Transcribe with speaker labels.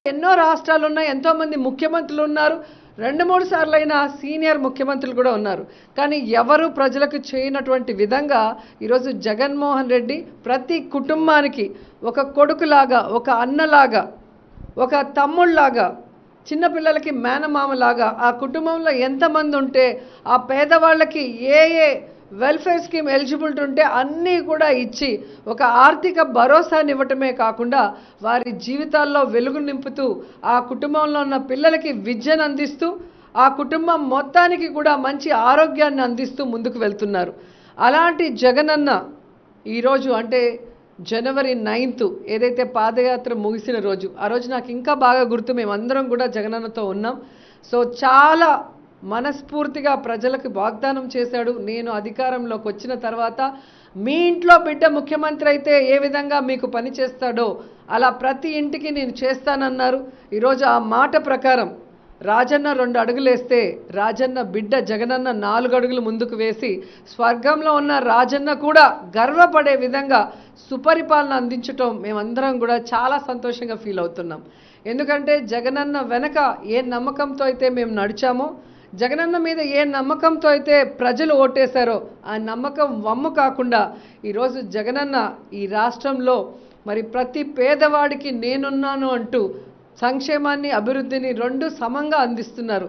Speaker 1: ఎన్నో రాష్ట్రాలు ఉన్నాయి, ఎంతో మంది ముఖ్యమంత్రులు ఉన్నారు, 2-3 సార్లైన సీనియర్ ముఖ్యమంత్రులు కూడా ఉన్నారు. కానీ ఎవరు ప్రజలకు చేయనటువంటి విధంగా ఈరోజు జగన్మోహన్ రెడ్డి ప్రతి కుటుంబానికి ఒక కొడుకులాగా, ఒక అన్నలాగా, ఒక తమ్ముళ్లాగా, చిన్నపిల్లలకి మేనమామలాగా ఆ కుటుంబంలో ఎంతమంది ఉంటే ఆ పేదవాళ్ళకి ఏ వెల్ఫేర్ స్కీమ్ ఎలిజిబిలిటీ ఉంటే అన్నీ కూడా ఇచ్చి ఒక ఆర్థిక భరోసాని ఇవ్వటమే కాకుండా వారి జీవితాల్లో వెలుగు నింపుతూ ఆ కుటుంబంలో ఉన్న పిల్లలకి విద్యను అందిస్తూ ఆ కుటుంబం మొత్తానికి కూడా మంచి ఆరోగ్యాన్ని అందిస్తూ ముందుకు వెళ్తున్నారు. అలాంటి జగనన్న ఈరోజు అంటే జనవరి 9th ఏదైతే పాదయాత్ర ముగిసిన రోజు, ఆ రోజు నాకు ఇంకా బాగా గుర్తు. మేమందరం కూడా జగనన్నతో ఉన్నాం. సో చాలా మనస్ఫూర్తిగా ప్రజలకు వాగ్దానం చేశాడు. నేను అధికారంలోకి వచ్చిన తర్వాత మీ ఇంట్లో బిడ్డ ముఖ్యమంత్రి అయితే ఏ విధంగా మీకు పని చేస్తాడో అలా ప్రతి ఇంటికి నేను చేస్తానన్నారు. ఈరోజు ఆ మాట ప్రకారం రాజన్న 2 అడుగులేస్తే రాజన్న బిడ్డ జగనన్న 4 అడుగులు ముందుకు వేసి స్వర్గంలో ఉన్న రాజన్న కూడా గర్వపడే విధంగా సుపరిపాలన అందించటం మేమందరం కూడా చాలా సంతోషంగా ఫీల్ అవుతున్నాం. ఎందుకంటే జగనన్న వెనక ఏ నమ్మకంతో అయితే మేము నడిచామో, జగనన్న మీద ఏ నమ్మకంతో అయితే ప్రజలు ఓటేశారో ఆ నమ్మకం వమ్ము కాకుండా ఈరోజు జగనన్న ఈ రాష్ట్రంలో మరి ప్రతి పేదవాడికి నేనున్నాను అంటూ సంక్షేమాన్ని, అభివృద్ధిని 2 సమంగా అందిస్తున్నారు.